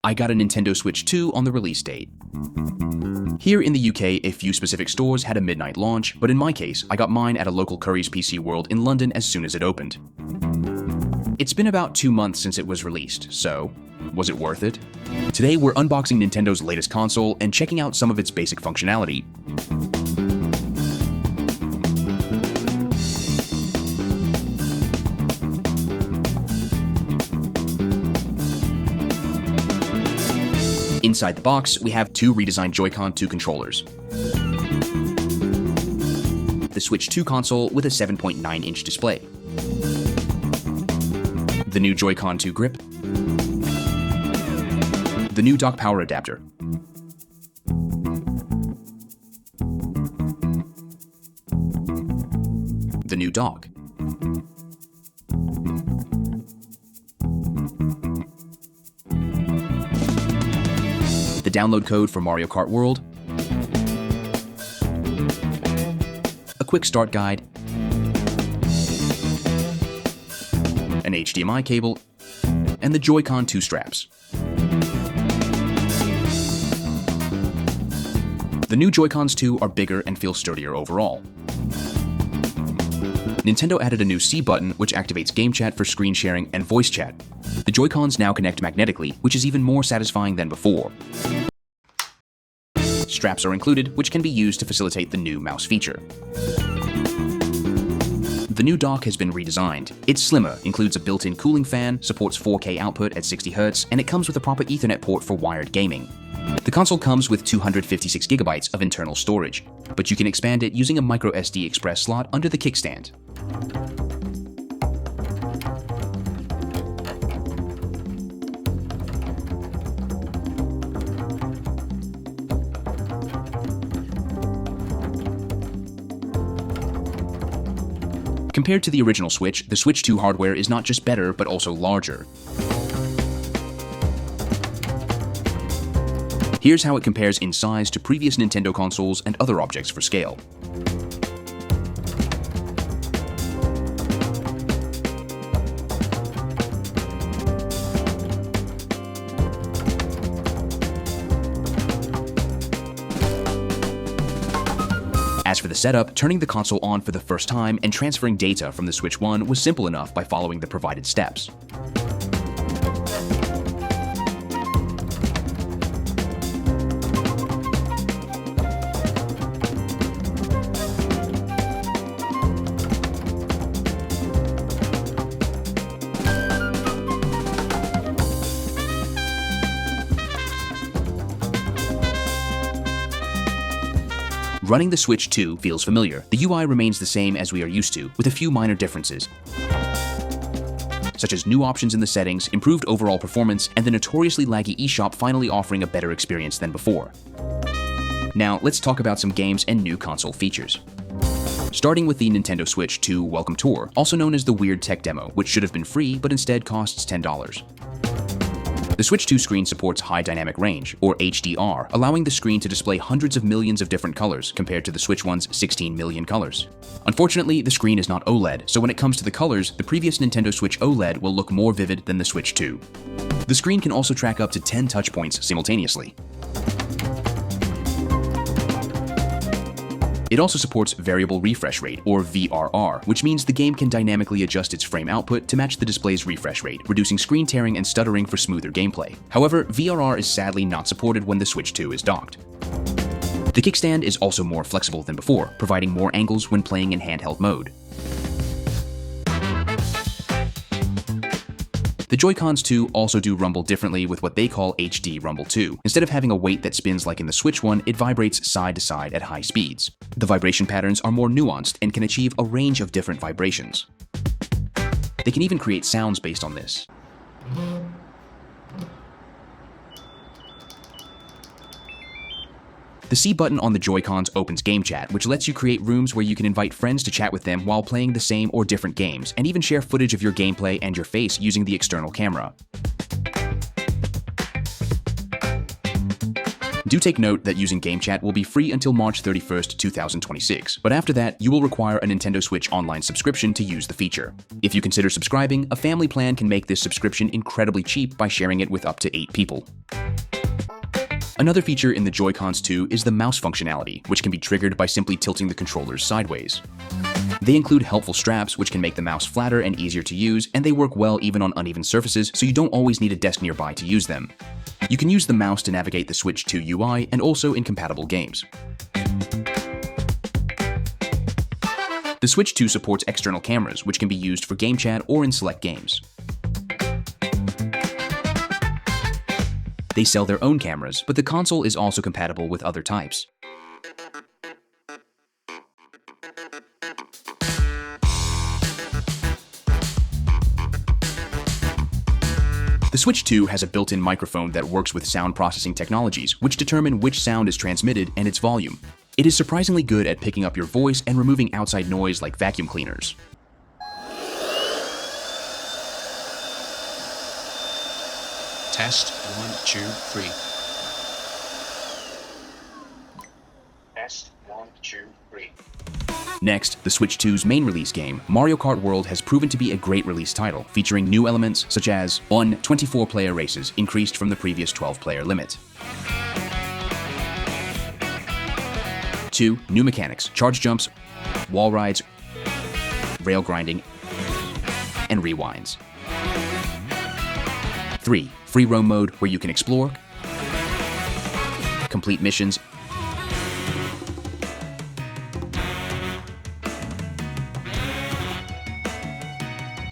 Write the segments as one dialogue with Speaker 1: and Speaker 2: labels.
Speaker 1: I got a Nintendo Switch 2 on the release date. Here in the UK, a few specific stores had a midnight launch, but in my case, I got mine at a local Curry's PC World in London as soon as it opened. It's been about 2 months since it was released, so was it worth it? Today we're unboxing Nintendo's latest console and checking out some of its basic functionality. Inside the box, we have two redesigned Joy-Con 2 controllers. The Switch 2 console with a 7.9-inch display. The new Joy-Con 2 grip. The new dock power adapter. The new dock. The download code for Mario Kart World, a quick start guide, an HDMI cable, and the Joy-Con 2 straps. The new Joy-Cons 2 are bigger and feel sturdier overall. Nintendo added a new C button which activates game chat for screen sharing and voice chat. The Joy-Cons now connect magnetically, which is even more satisfying than before. Straps are included, which can be used to facilitate the new mouse feature. The new dock has been redesigned. It's slimmer, includes a built-in cooling fan, supports 4K output at 60Hz, and it comes with a proper Ethernet port for wired gaming. The console comes with 256GB of internal storage, but you can expand it using a microSD Express slot under the kickstand. Compared to the original Switch, the Switch 2 hardware is not just better, but also larger. Here's how it compares in size to previous Nintendo consoles and other objects for scale. As for the setup, turning the console on for the first time and transferring data from the Switch 1 was simple enough by following the provided steps. Running the Switch 2 feels familiar. The UI remains the same as we are used to, with a few minor differences, such as new options in the settings, improved overall performance, and the notoriously laggy eShop finally offering a better experience than before. Now, let's talk about some games and new console features. Starting with the Nintendo Switch 2 Welcome Tour, also known as the Weird Tech Demo, which should have been free but instead costs $10. The Switch 2 screen supports high dynamic range, or HDR, allowing the screen to display hundreds of millions of different colors compared to the Switch 1's 16 million colors. Unfortunately, the screen is not OLED, so when it comes to the colors, the previous Nintendo Switch OLED will look more vivid than the Switch 2. The screen can also track up to 10 touch points simultaneously. It also supports variable refresh rate, or VRR, which means the game can dynamically adjust its frame output to match the display's refresh rate, reducing screen tearing and stuttering for smoother gameplay. However, VRR is sadly not supported when the Switch 2 is docked. The kickstand is also more flexible than before, providing more angles when playing in handheld mode. The Joy-Cons 2 also do rumble differently with what they call HD Rumble 2. Instead of having a weight that spins like in the Switch 1, it vibrates side to side at high speeds. The vibration patterns are more nuanced and can achieve a range of different vibrations. They can even create sounds based on this. The C button on the Joy-Cons opens Game Chat, which lets you create rooms where you can invite friends to chat with them while playing the same or different games, and even share footage of your gameplay and your face using the external camera. Do take note that using Game Chat will be free until March 31st, 2026, but after that, you will require a Nintendo Switch Online subscription to use the feature. If you consider subscribing, a family plan can make this subscription incredibly cheap by sharing it with up to 8 people. Another feature in the Joy-Cons 2 is the mouse functionality, which can be triggered by simply tilting the controllers sideways. They include helpful straps, which can make the mouse flatter and easier to use, and they work well even on uneven surfaces, so you don't always need a desk nearby to use them. You can use the mouse to navigate the Switch 2 UI and also in compatible games. The Switch 2 supports external cameras, which can be used for game chat or in select games. They sell their own cameras, but the console is also compatible with other types. The Switch 2 has a built-in microphone that works with sound processing technologies, which determine which sound is transmitted and its volume. It is surprisingly good at picking up your voice and removing outside noise like vacuum cleaners.
Speaker 2: Test 1, 2, 3. Test 1, 2, 3.
Speaker 1: Next, the Switch 2's main release game, Mario Kart World, has proven to be a great release title, featuring new elements such as 1. 24-player races, increased from the previous 12-player limit. 2. New mechanics, charge jumps, wall rides, rail grinding, and rewinds. 3. Free roam mode, where you can explore, complete missions,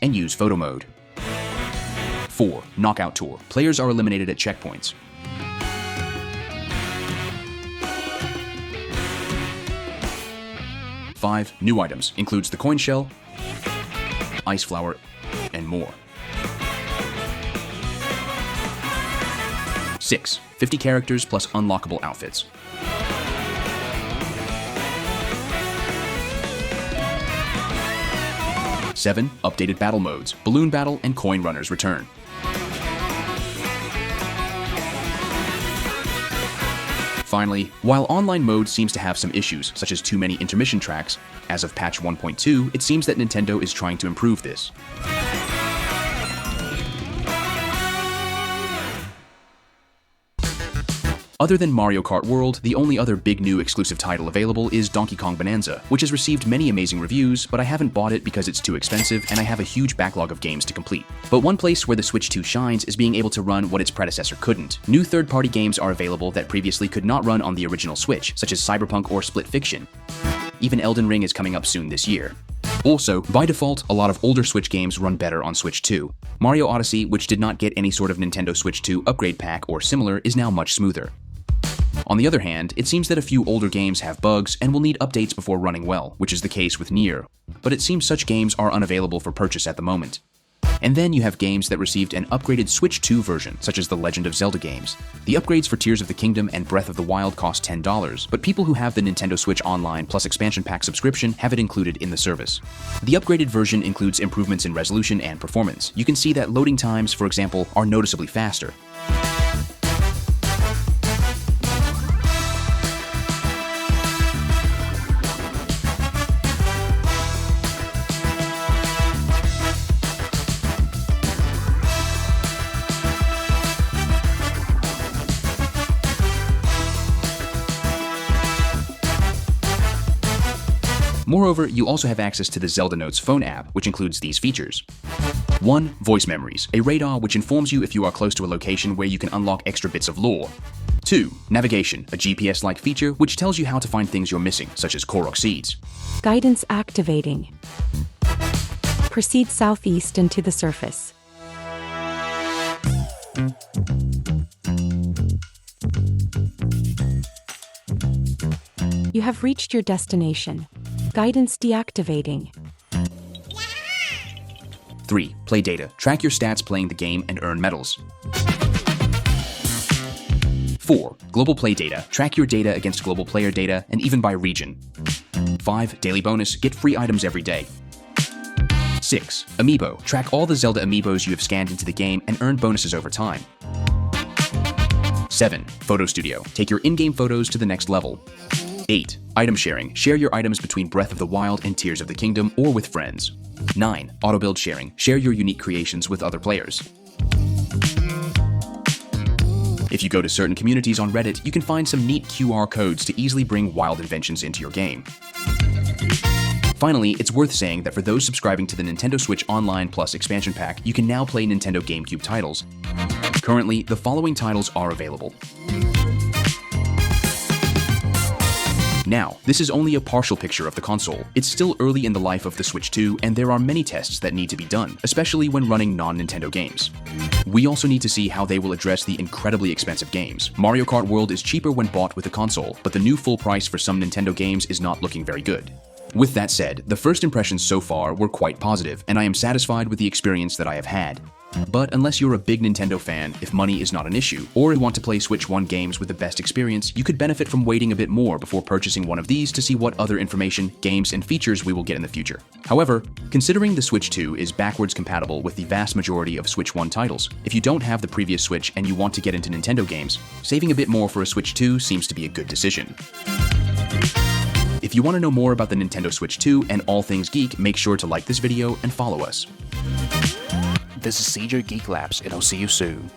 Speaker 1: and use photo mode. 4. Knockout Tour. Players are eliminated at checkpoints. 5. New items. Includes the coin shell, ice flower, and more. 6. 50 characters plus unlockable outfits. 7. Updated battle modes. Balloon Battle and Coin Runners return. Finally, while online mode seems to have some issues, such as too many intermission tracks, as of patch 1.2, it seems that Nintendo is trying to improve this. Other than Mario Kart World, the only other big new exclusive title available is Donkey Kong Bonanza, which has received many amazing reviews, but I haven't bought it because it's too expensive and I have a huge backlog of games to complete. But one place where the Switch 2 shines is being able to run what its predecessor couldn't. New third-party games are available that previously could not run on the original Switch, such as Cyberpunk or Split Fiction. Even Elden Ring is coming up soon this year. Also, by default, a lot of older Switch games run better on Switch 2. Mario Odyssey, which did not get any sort of Nintendo Switch 2 upgrade pack or similar, is now much smoother. On the other hand, it seems that a few older games have bugs and will need updates before running well, which is the case with Nier, but it seems such games are unavailable for purchase at the moment. And then you have games that received an upgraded Switch 2 version, such as the Legend of Zelda games. The upgrades for Tears of the Kingdom and Breath of the Wild cost $10, but people who have the Nintendo Switch Online plus expansion pack subscription have it included in the service. The upgraded version includes improvements in resolution and performance. You can see that loading times, for example, are noticeably faster. Moreover, you also have access to the Zelda Notes phone app, which includes these features. 1. Voice memories, a radar which informs you if you are close to a location where you can unlock extra bits of lore. 2. Navigation, a GPS-like feature which tells you how to find things you're missing, such as Korok seeds.
Speaker 3: Guidance activating. Proceed southeast into the surface. You have reached your destination. Guidance deactivating.
Speaker 1: 3. Play data. Track your stats playing the game and earn medals. 4. Global play data. Track your data against global player data and even by region. 5. Daily bonus. Get free items every day. 6. Amiibo. Track all the Zelda amiibos you have scanned into the game and earn bonuses over time. 7. Photo Studio. Take your in-game photos to the next level. 8. Item sharing. Share your items between Breath of the Wild and Tears of the Kingdom or with friends. 9. Auto build sharing. Share your unique creations with other players. If you go to certain communities on Reddit, you can find some neat QR codes to easily bring wild inventions into your game. Finally, it's worth saying that for those subscribing to the Nintendo Switch Online Plus expansion pack, you can now play Nintendo GameCube titles. Currently, the following titles are available. Now, this is only a partial picture of the console. It's still early in the life of the Switch 2, and there are many tests that need to be done, especially when running non-Nintendo games. We also need to see how they will address the incredibly expensive games. Mario Kart World is cheaper when bought with a console, but the new full price for some Nintendo games is not looking very good. With that said, the first impressions so far were quite positive, and I am satisfied with the experience that I have had. But unless you're a big Nintendo fan, if money is not an issue, or you want to play Switch 1 games with the best experience, you could benefit from waiting a bit more before purchasing one of these to see what other information, games, and features we will get in the future. However, considering the Switch 2 is backwards compatible with the vast majority of Switch 1 titles, if you don't have the previous Switch and you want to get into Nintendo games, saving a bit more for a Switch 2 seems to be a good decision. If you want to know more about the Nintendo Switch 2 and all things geek, make sure to like this video and follow us.
Speaker 2: This is CJ Geek Labs, and I'll see you soon.